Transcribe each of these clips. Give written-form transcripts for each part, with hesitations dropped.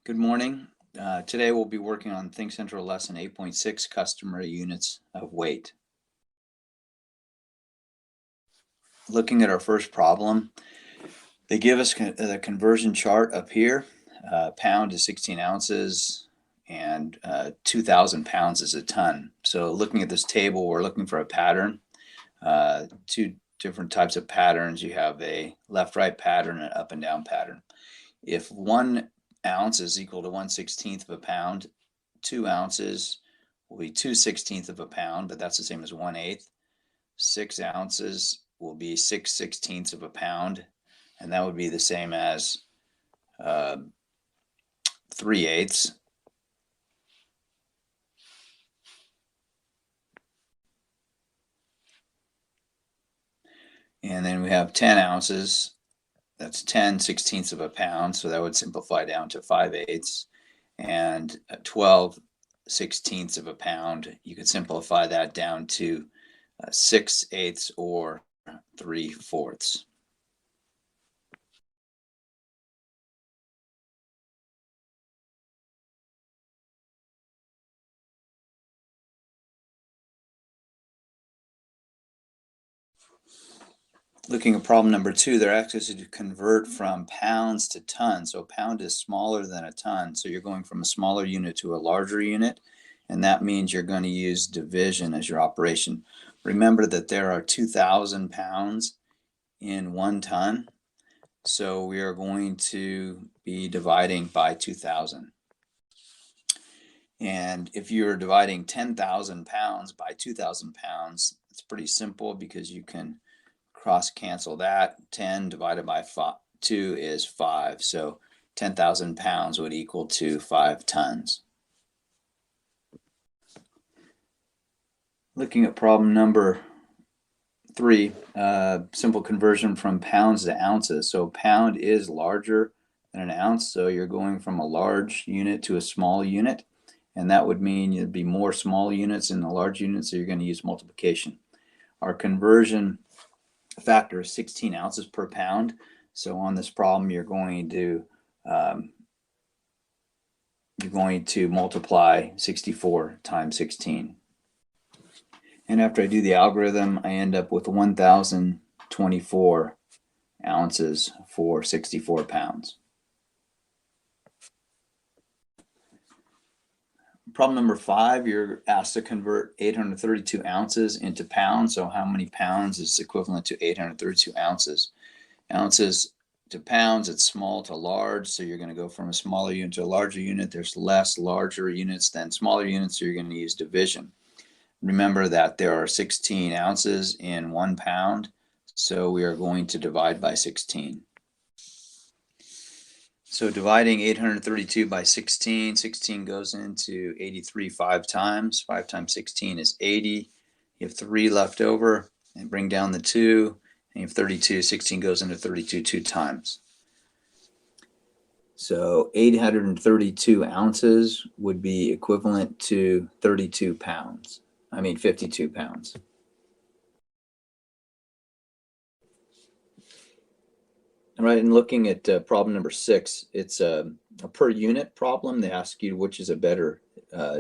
Good morning. Today we'll be working on Thinkcentral Lesson 8.6, Customer Units of Weight. Looking at our first problem, they give us the conversion chart up here. Pound is 16 ounces and 2,000 pounds is a ton. So looking at this table, we're looking for a pattern. Two different types of patterns. You have a left-right pattern and an up and down pattern. If 1 ounce is equal to 1/16 of a pound, 2 ounces will be 2/16 of a pound, but that's the same as 1/8. 6 ounces will be 6/16 of a pound, and that would be the same as 3/8. And then we have 10 ounces. That's 10/16 of a pound, so that would simplify down to 5/8. And 12/16 of a pound, you could simplify that down to 6/8 or 3/4. Looking at problem number 2, they're asking us to convert from pounds to tons. So a pound is smaller than a ton. So you're going from a smaller unit to a larger unit. And that means you're going to use division as your operation. Remember that there are 2,000 pounds in 1 ton. So we are going to be dividing by 2,000. And if you're dividing 10,000 pounds by 2,000 pounds, it's pretty simple because you can cross cancel that. 10 divided by 2 is 5. So 10,000 pounds would equal to 5 tons. Looking at problem number 3, simple conversion from pounds to ounces. So pound is larger than an ounce. So you're going from a large unit to a small unit. And that would mean there'd be more small units in the large unit. So you're going to use multiplication. Our conversion factor is 16 ounces per pound. So on this problem, you're going to multiply 64 times 16. And after I do the algorithm, I end up with 1,024 ounces for 64 pounds. Problem number 5, you're asked to convert 832 ounces into pounds. So how many pounds is equivalent to 832 ounces? Ounces to pounds, it's small to large. So you're going to go from a smaller unit to a larger unit. There's less larger units than smaller units, so you're going to use division. Remember that there are 16 ounces in 1 pound. So we are going to divide by 16. So dividing 832 by 16, 16 goes into 83 5 times. 5 times 16 is 80. You have 3 left over, and bring down the 2, and you have 32. 16 goes into 32 2 times. So 832 ounces would be equivalent to 52 pounds. 52 pounds. All right, and looking at problem number 6, it's a per unit problem. They ask you which is a better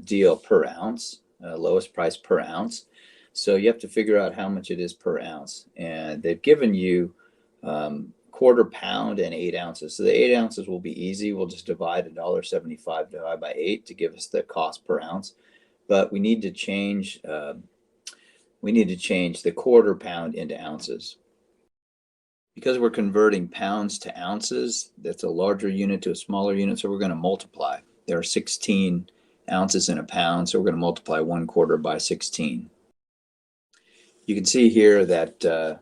deal per ounce, lowest price per ounce. So you have to figure out how much it is per ounce. And they've given you quarter pound and 8 ounces. So the 8 ounces will be easy. We'll just divide $1.75 divided by 8 to give us the cost per ounce. But we need to change the quarter pound into ounces. Because we're converting pounds to ounces, that's a larger unit to a smaller unit, so we're going to multiply. There are 16 ounces in a pound, so we're going to multiply 1/4 by 16. You can see here that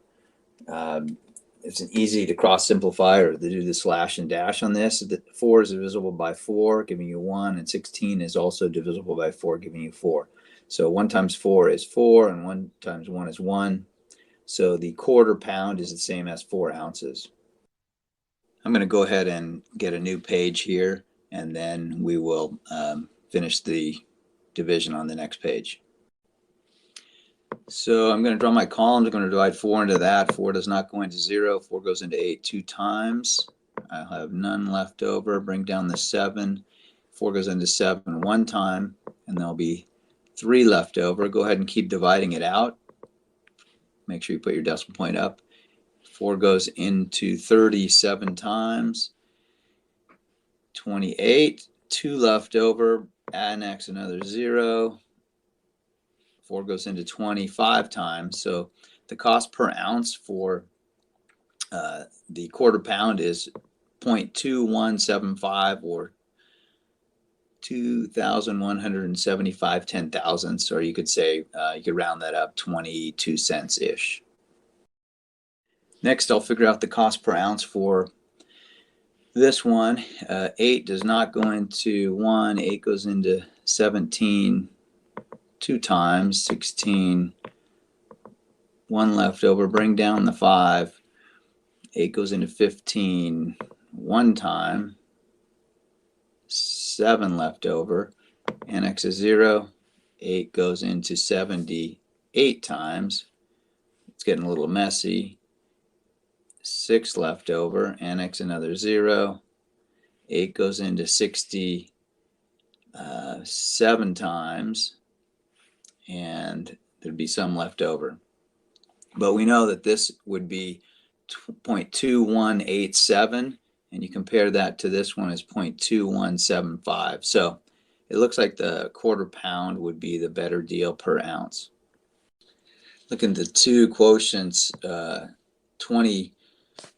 it's easy to cross simplify or to do the slash and dash on this. 4 is divisible by 4, giving you 1, and 16 is also divisible by 4, giving you 4. So 1 times 4 is 4, and 1 times 1 is 1. So the quarter pound is the same as 4 ounces. I'm going to go ahead and get a new page here, and then we will finish the division on the next page. So I'm going to draw my columns. I'm going to divide 4 into that. 4 does not go into 0. 4 goes into 8 2 times. I'll have none left over. Bring down the 7. 4 goes into 7 one time, and there'll be 3 left over. Go ahead and keep dividing it out. Make sure you put your decimal point up. 4 goes into 37 times. 28. 2 left over. Annex another 0. 4 goes into 25 times. So the cost per ounce for the quarter pound is 0.2175 or 2,175 10,000ths, or you could say you could round that up 22 cents ish. Next, I'll figure out the cost per ounce for this one. 8 does not go into 1. 8 goes into 17 2 times. 16. 1 left over. Bring down the 5. 8 goes into 15 one time. 7 left over. Annex is 0. 8 goes into 78 times. It's getting a little messy. 6 left over. Annex another 0. 8 goes into 67 times. And there'd be some left over. But we know that this would be 0.2187, and you compare that to this one as 0.2175. So it looks like the quarter pound would be the better deal per ounce. Look at the two quotients, 20,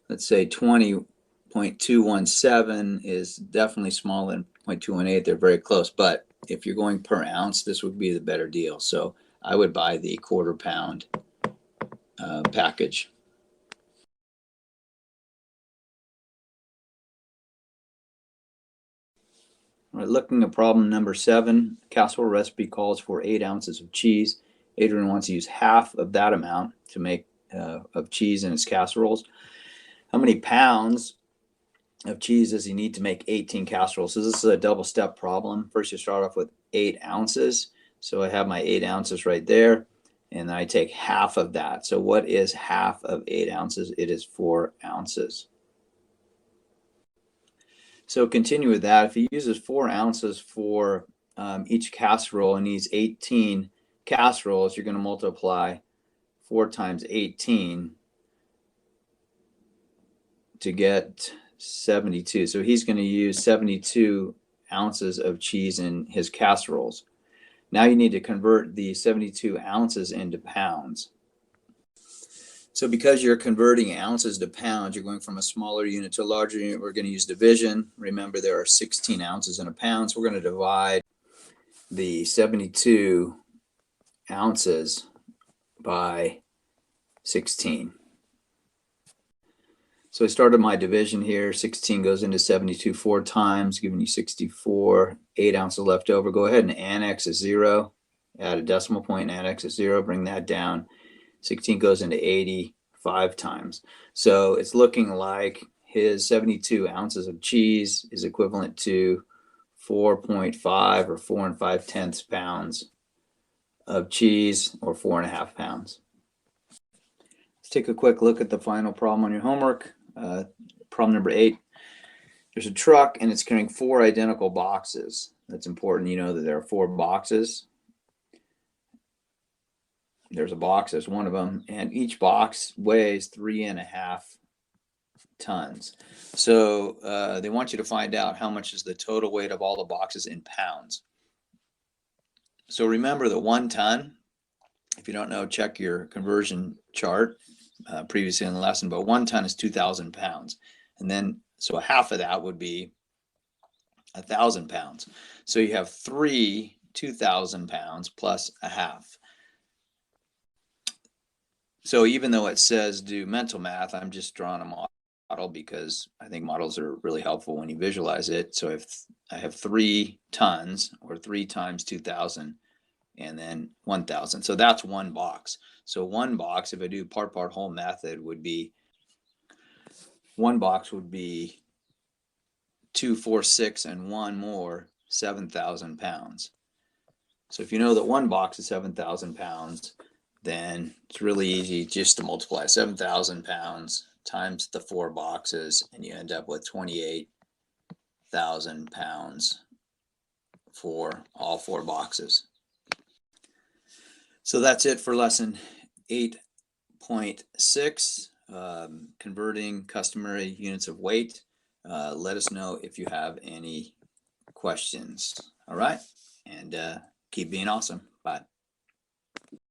let's say 20.217 is definitely smaller than 0.218. They're very close, but if you're going per ounce, this would be the better deal. So I would buy the quarter pound package. All right, looking at problem number 7, casserole recipe calls for 8 ounces of cheese. Adrian wants to use half of that amount to make of cheese in his casseroles. How many pounds of cheese does he need to make 18 casseroles? So this is a double step problem. First, you start off with 8 ounces. So I have my 8 ounces right there, and then I take half of that. So what is half of 8 ounces? It is 4 ounces. So continue with that. If he uses 4 ounces for each casserole and needs 18 casseroles, you're going to multiply 4 times 18 to get 72. So he's going to use 72 ounces of cheese in his casseroles. Now you need to convert the 72 ounces into pounds. So because you're converting ounces to pounds, you're going from a smaller unit to a larger unit. We're going to use division. Remember, there are 16 ounces in a pound. So we're going to divide the 72 ounces by 16. So I started my division here. 16 goes into 72 4 times, giving you 64. 8 ounces left over. Go ahead and annex a 0. Add a decimal point and annex a 0. Bring that down. 16 goes into 80 5 times. So it's looking like his 72 ounces of cheese is equivalent to 4.5 or 4 5/10 pounds of cheese, or 4.5 pounds. Let's take a quick look at the final problem on your homework. Problem number 8. There's a truck and it's carrying 4 identical boxes. That's important. You know that there are 4 boxes. There's a box, there's one of them, and each box weighs 3.5 tons. So they want you to find out how much is the total weight of all the boxes in pounds. So remember the 1 ton. If you don't know, check your conversion chart previously in the lesson, but 1 ton is 2,000 pounds. And then, so half of that would be 1,000 pounds. So you have 3 2,000 pounds plus a half. So even though it says do mental math, I'm just drawing a model because I think models are really helpful when you visualize it. So if I have 3 tons, or 3 times 2,000, and then 1,000. So that's 1 box. So 1 box, if I do part whole method, would be 1 box would be 2, 4, 6, and 1 more, 7,000 pounds. So if you know that 1 box is 7,000 pounds, then it's really easy just to multiply 7,000 pounds times the 4 boxes, and you end up with 28,000 pounds for all 4 boxes. So that's it for lesson 8.6, converting customary units of weight. Let us know if you have any questions. All right, and keep being awesome. Bye.